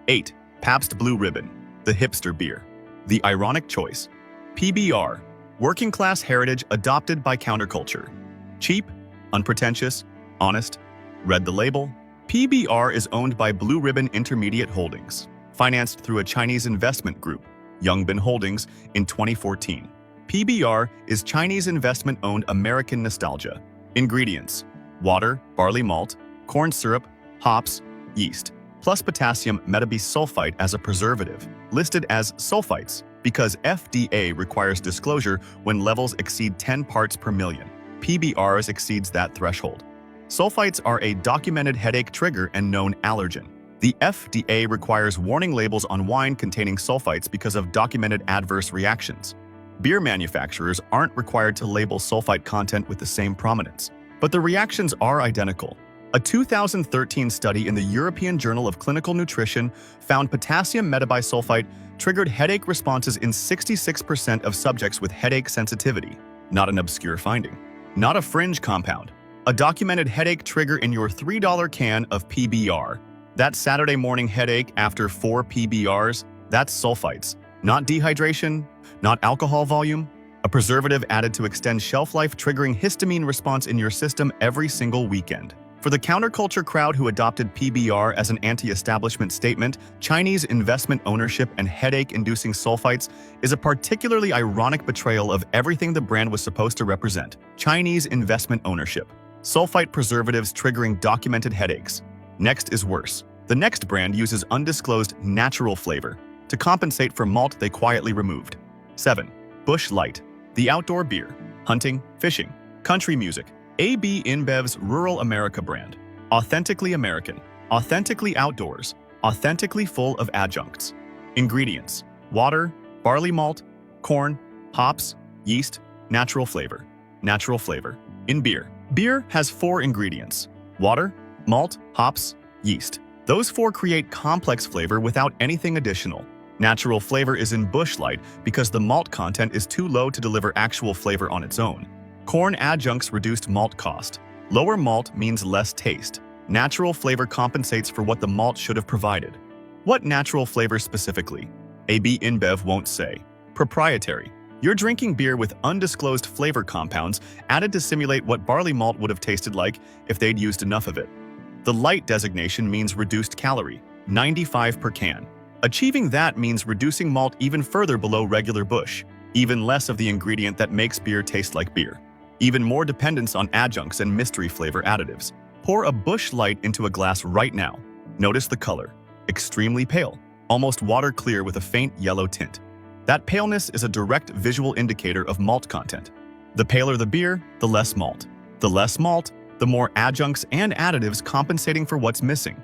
8. Pabst Blue Ribbon, the hipster beer. The ironic choice. PBR, working class heritage adopted by counterculture. Cheap, unpretentious, honest. Read the label. PBR is owned by Blue Ribbon Intermediate Holdings, financed through a Chinese investment group, Yongbin Holdings, in 2014. PBR is Chinese investment-owned American nostalgia. Ingredients: water, barley malt, corn syrup, hops, yeast, plus potassium metabisulfite as a preservative, listed as sulfites because FDA requires disclosure when levels exceed 10 parts per million. PBRs exceeds that threshold. Sulfites are a documented headache trigger and known allergen. The FDA requires warning labels on wine containing sulfites because of documented adverse reactions. Beer manufacturers aren't required to label sulfite content with the same prominence, but the reactions are identical. A 2013 study in the European Journal of Clinical Nutrition found potassium metabisulfite triggered headache responses in 66% of subjects with headache sensitivity. Not an obscure finding. Not a fringe compound. A documented headache trigger in your $3 can of PBR. That Saturday morning headache after 4 PBRs, that's sulfites. Not dehydration, not alcohol volume. A preservative added to extend shelf life, triggering histamine response in your system every single weekend. For the counterculture crowd who adopted PBR as an anti-establishment statement, Chinese investment ownership and headache-inducing sulfites is a particularly ironic betrayal of everything the brand was supposed to represent. Chinese investment ownership. Sulfite preservatives triggering documented headaches. Next is worse. The next brand uses undisclosed natural flavor to compensate for malt they quietly removed. 7. Busch Light, the outdoor beer, hunting, fishing, country music. AB InBev's Rural America brand. Authentically American, authentically outdoors, authentically full of adjuncts. Ingredients: water, barley malt, corn, hops, yeast, natural flavor. Natural flavor. In beer. Beer has 4 ingredients: water, malt, hops, yeast. Those 4 create complex flavor without anything additional. Natural flavor is in Busch Light because the malt content is too low to deliver actual flavor on its own. Corn adjuncts reduced malt cost. Lower malt means less taste. Natural flavor compensates for what the malt should have provided. What natural flavor specifically? AB InBev won't say. Proprietary. You're drinking beer with undisclosed flavor compounds added to simulate what barley malt would have tasted like if they'd used enough of it. The light designation means reduced calorie, 95 per can. Achieving that means reducing malt even further below regular Busch, even less of the ingredient that makes beer taste like beer. Even more dependence on adjuncts and mystery flavor additives. Pour a Busch Light into a glass right now. Notice the color. Extremely pale, almost water clear with a faint yellow tint. That paleness is a direct visual indicator of malt content. The paler the beer, the less malt. The less malt, the more adjuncts and additives compensating for what's missing.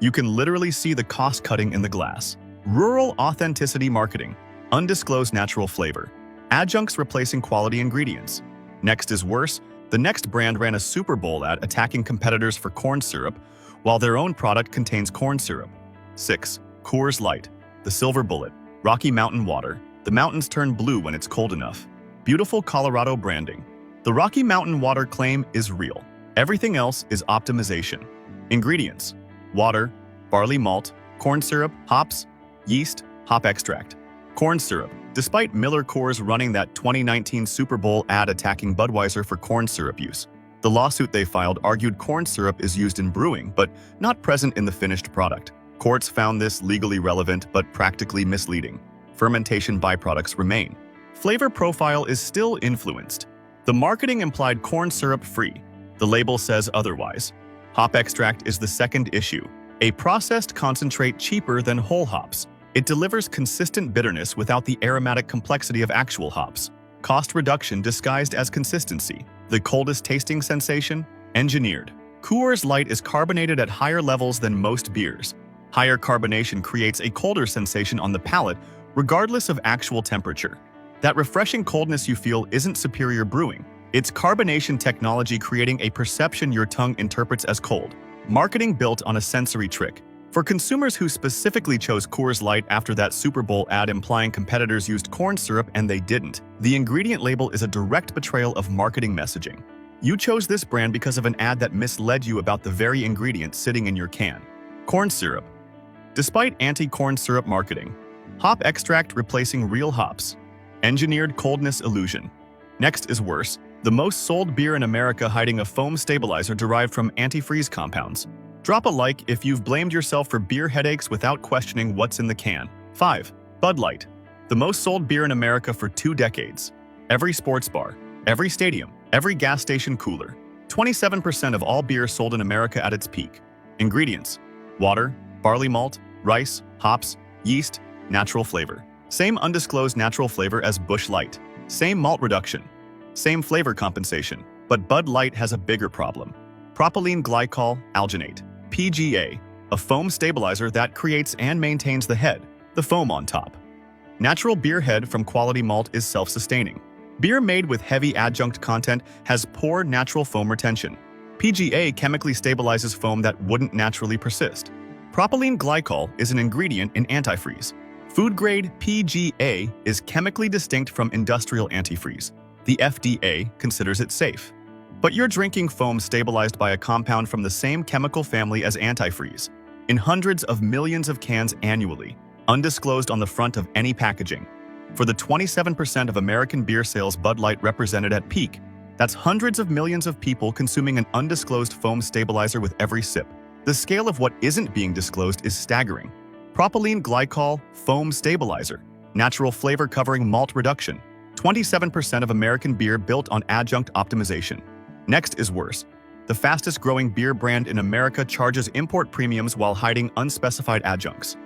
You can literally see the cost cutting in the glass. Rural authenticity marketing. Undisclosed natural flavor. Adjuncts replacing quality ingredients. Next is worse. The next brand ran a Super Bowl ad attacking competitors for corn syrup, while their own product contains corn syrup. 6. Coors Light, the silver bullet. Rocky Mountain water. The mountains turn blue when it's cold enough. Beautiful Colorado branding. The Rocky Mountain water claim is real. Everything else is optimization. Ingredients: water, barley malt, corn syrup, hops, yeast, hop extract. Corn syrup. Despite Miller Coors running that 2019 Super Bowl ad attacking Budweiser for corn syrup use, the lawsuit they filed argued corn syrup is used in brewing but not present in the finished product. Courts found this legally relevant but practically misleading. Fermentation byproducts remain. Flavor profile is still influenced. The marketing implied corn syrup free. The label says otherwise. Hop extract is the second issue. A processed concentrate cheaper than whole hops. It delivers consistent bitterness without the aromatic complexity of actual hops. Cost reduction disguised as consistency. The coldest tasting sensation? Engineered. Coors Light is carbonated at higher levels than most beers. Higher carbonation creates a colder sensation on the palate, regardless of actual temperature. That refreshing coldness you feel isn't superior brewing. It's carbonation technology creating a perception your tongue interprets as cold. Marketing built on a sensory trick. For consumers who specifically chose Coors Light after that Super Bowl ad implying competitors used corn syrup and they didn't, the ingredient label is a direct betrayal of marketing messaging. You chose this brand because of an ad that misled you about the very ingredient sitting in your can. Corn syrup. despite anti-corn syrup marketing. Hop extract replacing real hops. Engineered coldness illusion. Next is worse. The most sold beer in America hiding a foam stabilizer derived from antifreeze compounds. Drop a like if you've blamed yourself for beer headaches without questioning what's in the can. 5. Bud Light. The most sold beer in America for 2 decades. Every sports bar, every stadium, every gas station cooler. 27% of all beer sold in America at its peak. Ingredients: water, barley malt, rice, hops, yeast, natural flavor. Same undisclosed natural flavor as Busch Light. Same malt reduction. Same flavor compensation. But Bud Light has a bigger problem. Propylene glycol alginate, PGA, a foam stabilizer that creates and maintains the head, the foam on top. Natural beer head from quality malt is self-sustaining. Beer made with heavy adjunct content has poor natural foam retention. PGA chemically stabilizes foam that wouldn't naturally persist. Propylene glycol is an ingredient in antifreeze. Food-grade PGA is chemically distinct from industrial antifreeze. The FDA considers it safe. But you're drinking foam stabilized by a compound from the same chemical family as antifreeze, in hundreds of millions of cans annually, undisclosed on the front of any packaging. For the 27% of American beer sales Bud Light represented at peak, that's hundreds of millions of people consuming an undisclosed foam stabilizer with every sip. The scale of what isn't being disclosed is staggering. Propylene glycol foam stabilizer, natural flavor covering malt reduction. 27% of American beer built on adjunct optimization. Next is worse. The fastest growing beer brand in America charges import premiums while hiding unspecified adjuncts.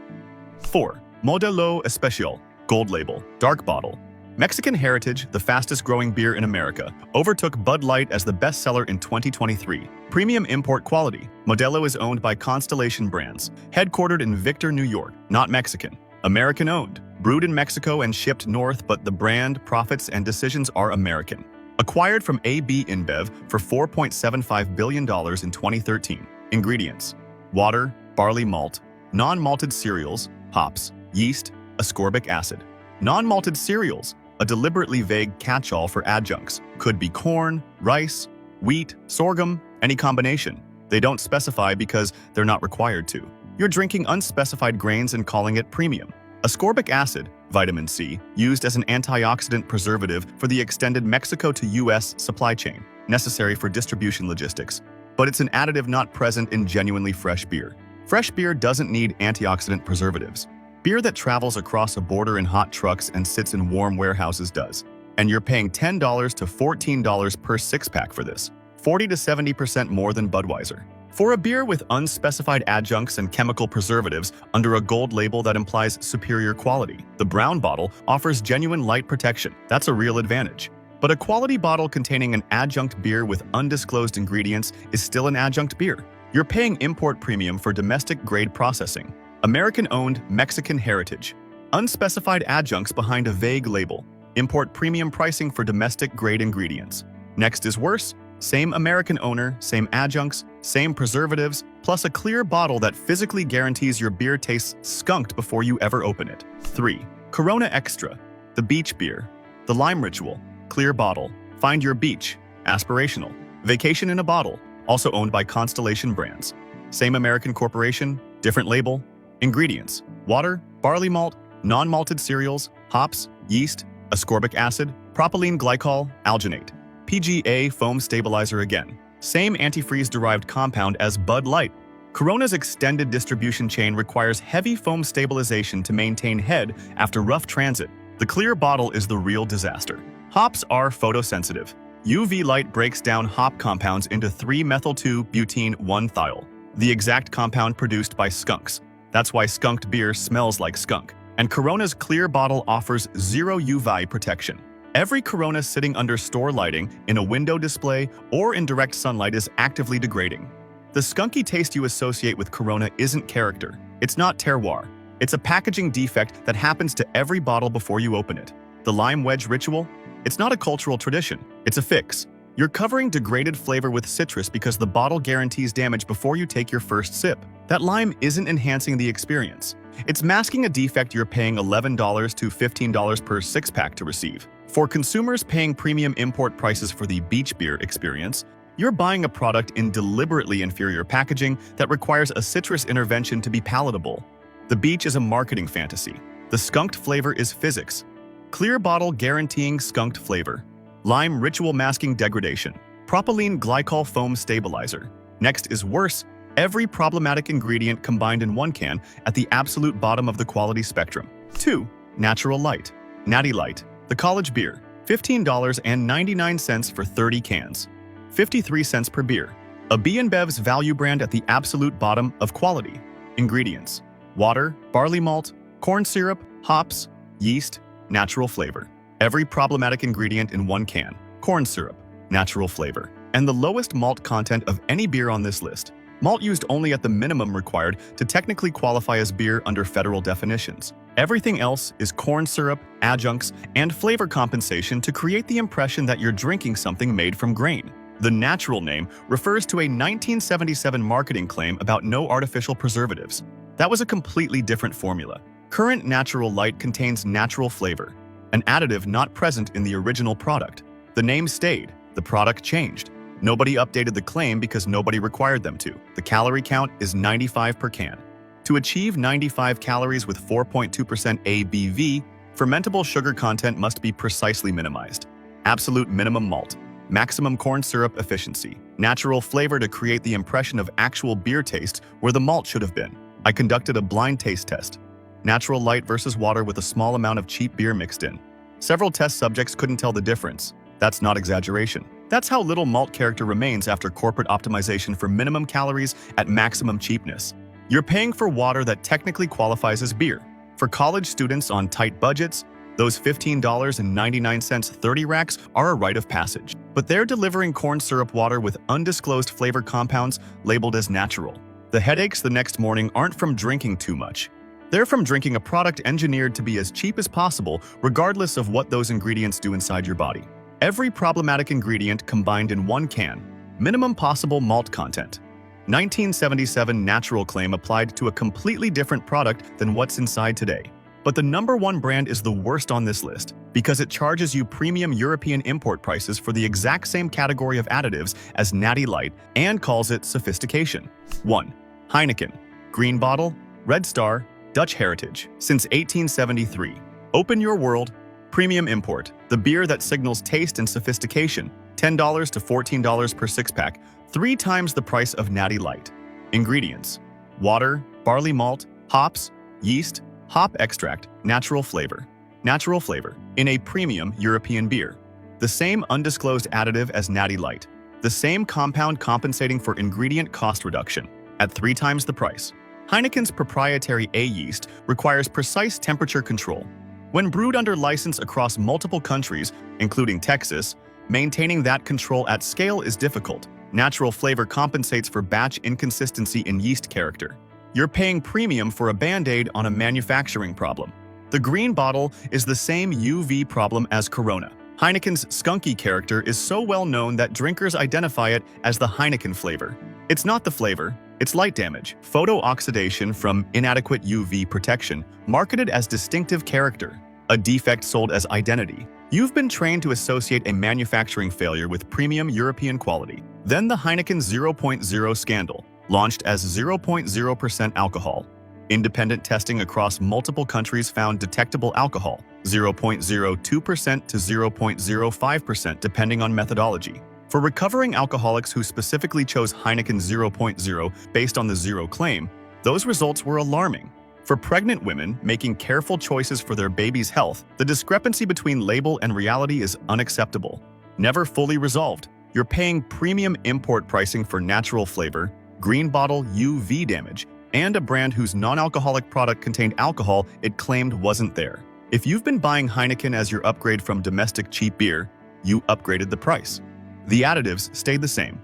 4. Modelo Especial, Gold Label, Dark Bottle. Mexican Heritage, the fastest growing beer in America, overtook Bud Light as the bestseller in 2023. Premium import quality. Modelo is owned by Constellation Brands, headquartered in Victor, New York, not Mexican. American owned, brewed in Mexico and shipped north, but the brand, profits, and decisions are American. Acquired from AB InBev for $4.75 billion in 2013. Ingredients: water, barley malt, non-malted cereals, hops, yeast, ascorbic acid. Non-malted cereals, a deliberately vague catch-all for adjuncts. Could be corn, rice, wheat, sorghum, any combination. They don't specify because they're not required to. You're drinking unspecified grains and calling it premium. Ascorbic acid, vitamin C, used as an antioxidant preservative for the extended Mexico to US supply chain, necessary for distribution logistics. But it's an additive not present in genuinely fresh beer. Fresh beer doesn't need antioxidant preservatives. Beer that travels across a border in hot trucks and sits in warm warehouses does. And you're paying $10 to $14 per six-pack for this. 40 to 70% more than Budweiser. For a beer with unspecified adjuncts and chemical preservatives under a gold label that implies superior quality, the brown bottle offers genuine light protection. That's a real advantage. But a quality bottle containing an adjunct beer with undisclosed ingredients is still an adjunct beer. You're paying import premium for domestic-grade processing. American-owned Mexican Heritage. Unspecified adjuncts behind a vague label. Import premium pricing for domestic-grade ingredients. Next is worse. Same American owner, same adjuncts, same preservatives, plus a clear bottle that physically guarantees your beer tastes skunked before you ever open it. 3. Corona Extra, the beach beer. The Lime Ritual, clear bottle. Find your beach, aspirational. Vacation in a bottle, also owned by Constellation Brands. Same American corporation, different label. Ingredients: water, barley malt, non-malted cereals, hops, yeast, ascorbic acid, propylene glycol alginate. PGA foam stabilizer again. Same antifreeze-derived compound as Bud Light. Corona's extended distribution chain requires heavy foam stabilization to maintain head after rough transit. The clear bottle is the real disaster. Hops are photosensitive. UV light breaks down hop compounds into 3-methyl-2-butene-1-thiol, the exact compound produced by skunks. That's why skunked beer smells like skunk. And Corona's clear bottle offers zero UV protection. Every Corona sitting under store lighting, in a window display, or in direct sunlight is actively degrading. The skunky taste you associate with Corona isn't character. It's not terroir. It's a packaging defect that happens to every bottle before you open it. The lime wedge ritual? It's not a cultural tradition. It's a fix. You're covering degraded flavor with citrus because the bottle guarantees damage before you take your first sip. That lime isn't enhancing the experience. It's masking a defect you're paying $11 to $15 per six-pack to receive. For consumers paying premium import prices for the beach beer experience, you're buying a product in deliberately inferior packaging that requires a citrus intervention to be palatable. The beach is a marketing fantasy. The skunked flavor is physics. Clear bottle guaranteeing skunked flavor. Lime ritual masking degradation. Propylene glycol foam stabilizer. Next is worse. Every problematic ingredient combined in one can at the absolute bottom of the quality spectrum. 2. Natural Light. Natty Light. The college beer. $15.99 for 30 cans. 53 cents per beer. A B&Bev's value brand at the absolute bottom of quality. Ingredients: water, barley malt, corn syrup, hops, yeast, natural flavor. Every problematic ingredient in one can. Corn syrup, natural flavor. And the lowest malt content of any beer on this list. Malt used only at the minimum required to technically qualify as beer under federal definitions. Everything else is corn syrup, adjuncts, and flavor compensation to create the impression that you're drinking something made from grain. The natural name refers to a 1977 marketing claim about no artificial preservatives. That was a completely different formula. Current Natural Light contains natural flavor, an additive not present in the original product. The name stayed, the product changed. Nobody updated the claim because nobody required them to. The calorie count is 95 per can. To achieve 95 calories with 4.2% ABV, fermentable sugar content must be precisely minimized. Absolute minimum malt. Maximum corn syrup efficiency. Natural flavor to create the impression of actual beer taste where the malt should have been. I conducted a blind taste test. Natural Light versus water with a small amount of cheap beer mixed in. Several test subjects couldn't tell the difference. That's not exaggeration. That's how little malt character remains after corporate optimization for minimum calories at maximum cheapness. You're paying for water that technically qualifies as beer. For college students on tight budgets, those $15.99 30 racks are a rite of passage. But they're delivering corn syrup water with undisclosed flavor compounds labeled as natural. The headaches the next morning aren't from drinking too much. They're from drinking a product engineered to be as cheap as possible, regardless of what those ingredients do inside your body. Every problematic ingredient combined in one can. Minimum possible malt content. 1977 natural claim applied to a completely different product than what's inside today. But the #1 brand is the worst on this list because it charges you premium European import prices for the exact same category of additives as Natty Light and calls it sophistication. 1. Heineken. Green bottle, Red Star, Dutch heritage. Since 1873. Open your world. Premium import. The beer that signals taste and sophistication. $10 to $14 per six-pack, 3 times the price of Natty Light. Ingredients: water, barley malt, hops, yeast, hop extract, natural flavor. Natural flavor in a premium European beer. The same undisclosed additive as Natty Light. The same compound compensating for ingredient cost reduction at 3 times the price. Heineken's proprietary A yeast requires precise temperature control. When brewed under license across multiple countries, including Texas, maintaining that control at scale is difficult. Natural flavor compensates for batch inconsistency in yeast character. You're paying premium for a Band-Aid on a manufacturing problem. The green bottle is the same UV problem as Corona. Heineken's skunky character is so well known that drinkers identify it as the Heineken flavor. It's not the flavor, it's light damage, photo-oxidation from inadequate UV protection, marketed as distinctive character, a defect sold as identity. You've been trained to associate a manufacturing failure with premium European quality. Then the Heineken 0.0 scandal, launched as 0.0% alcohol. Independent testing across multiple countries found detectable alcohol, 0.02% to 0.05% depending on methodology. For recovering alcoholics who specifically chose Heineken 0.0 based on the zero claim, those results were alarming. For pregnant women making careful choices for their baby's health, the discrepancy between label and reality is unacceptable. Never fully resolved. You're paying premium import pricing for natural flavor, green bottle UV damage, and a brand whose non-alcoholic product contained alcohol it claimed wasn't there. If you've been buying Heineken as your upgrade from domestic cheap beer, you upgraded the price. The additives stayed the same.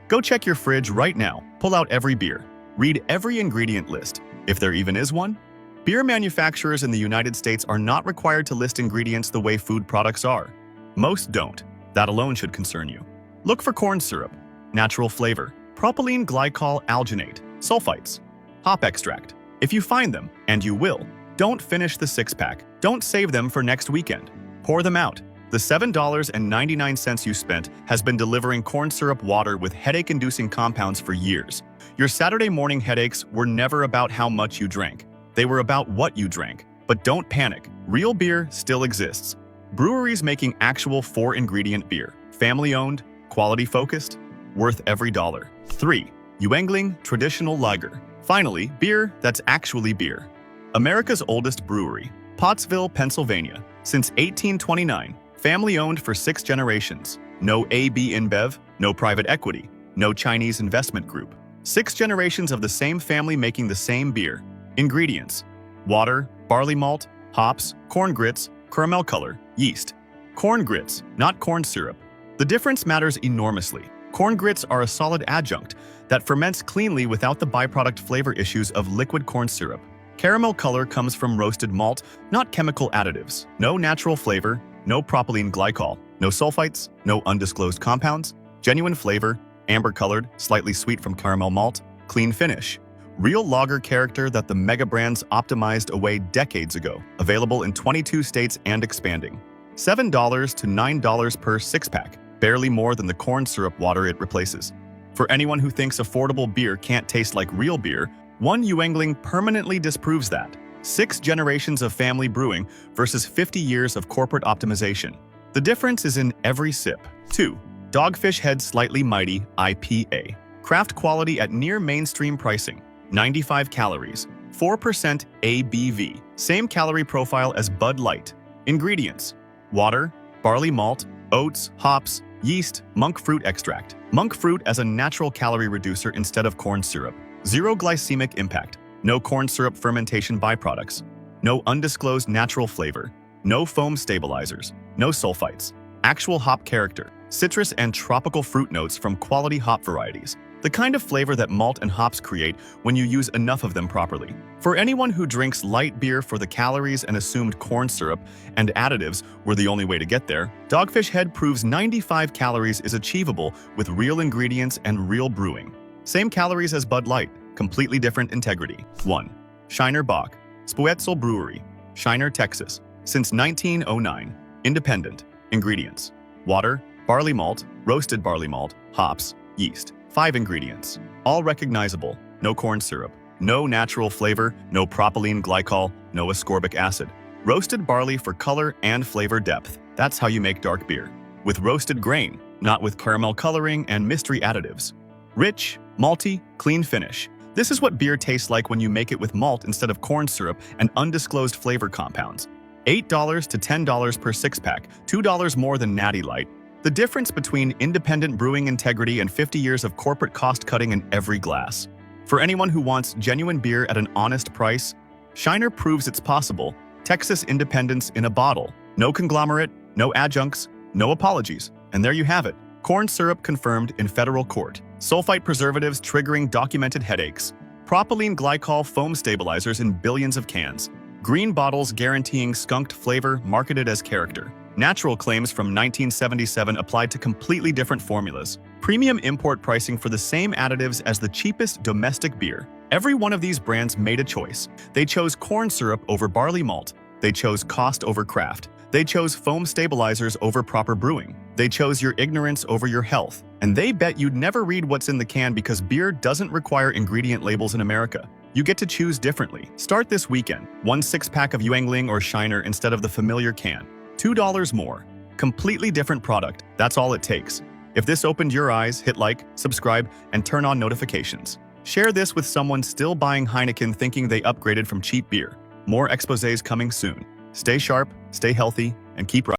Go check your fridge right now, pull out every beer, read every ingredient list, if there even is one. Beer manufacturers in the United States are not required to list ingredients the way food products are. Most don't. That alone should concern you. Look for corn syrup, natural flavor, propylene glycol alginate, sulfites, hop extract. If you find them, and you will, don't finish the six-pack. Don't save them for next weekend. Pour them out. The $7.99 you spent has been delivering corn syrup water with headache-inducing compounds for years. Your Saturday morning headaches were never about how much you drank. They were about what you drank. But don't panic, real beer still exists. Breweries making actual 4-ingredient beer. Family-owned, quality-focused, worth every dollar. 3. Yuengling Traditional Lager. Finally, beer that's actually beer. America's oldest brewery, Pottsville, Pennsylvania. Since 1829, family-owned for 6 generations. No AB InBev, no private equity, no Chinese investment group. 6 generations of the same family making the same beer. Ingredients: water, barley malt, hops, corn grits, caramel color, yeast. Corn grits, not corn syrup. The difference matters enormously. Corn grits are a solid adjunct that ferments cleanly without the byproduct flavor issues of liquid corn syrup. Caramel color comes from roasted malt, not chemical additives. No natural flavor, no propylene glycol, no sulfites, no undisclosed compounds. Genuine flavor, amber-colored, slightly sweet from caramel malt, clean finish. Real lager character that the mega brands optimized away decades ago. Available in 22 states and expanding. $7 to $9 per 6-pack, barely more than the corn syrup water it replaces. For anyone who thinks affordable beer can't taste like real beer, one Yuengling permanently disproves that. 6 generations of family brewing versus 50 years of corporate optimization. The difference is in every sip. 2. Dogfish Head Slightly Mighty IPA. Craft quality at near mainstream pricing. 95 calories, 4% ABV. Same calorie profile as Bud Light. Ingredients: water, barley malt, oats, hops, yeast, monk fruit extract. Monk fruit as a natural calorie reducer instead of corn syrup. Zero glycemic impact. No corn syrup fermentation byproducts. No undisclosed natural flavor. No foam stabilizers. No sulfites. Actual hop character. Citrus and tropical fruit notes from quality hop varieties. The kind of flavor that malt and hops create when you use enough of them properly. For anyone who drinks light beer for the calories and assumed corn syrup and additives were the only way to get there, Dogfish Head proves 95 calories is achievable with real ingredients and real brewing. Same calories as Bud Light, completely different integrity. 1. Shiner Bock, Spoetzel Brewery, Shiner, Texas. Since 1909. Independent. Ingredients: water, barley malt, roasted barley malt, hops, yeast. 5 ingredients. All recognizable. No corn syrup. No natural flavor. No propylene glycol. No ascorbic acid. Roasted barley for color and flavor depth. That's how you make dark beer. With roasted grain, not with caramel coloring and mystery additives. Rich, malty, clean finish. This is what beer tastes like when you make it with malt instead of corn syrup and undisclosed flavor compounds. $8 to $10 per 6-pack, $2 more than Natty Light. The difference between independent brewing integrity and 50 years of corporate cost-cutting in every glass. For anyone who wants genuine beer at an honest price, Shiner proves it's possible. Texas independence in a bottle. No conglomerate, no adjuncts, no apologies. And there you have it. Corn syrup confirmed in federal court. Sulfite preservatives triggering documented headaches. Propylene glycol foam stabilizers in billions of cans. Green bottles guaranteeing skunked flavor marketed as character. Natural claims from 1977 applied to completely different formulas. Premium import pricing for the same additives as the cheapest domestic beer. Every one of these brands made a choice. They chose corn syrup over barley malt. They chose cost over craft. They chose foam stabilizers over proper brewing. They chose your ignorance over your health. And they bet you'd never read what's in the can because beer doesn't require ingredient labels in America. You get to choose differently. Start this weekend. 1 6-pack of Yuengling or Shiner instead of the familiar can. $2 more. Completely different product. That's all it takes. If this opened your eyes, hit like, subscribe, and turn on notifications. Share this with someone still buying Heineken thinking they upgraded from cheap beer. More exposés coming soon. Stay sharp, stay healthy, and keep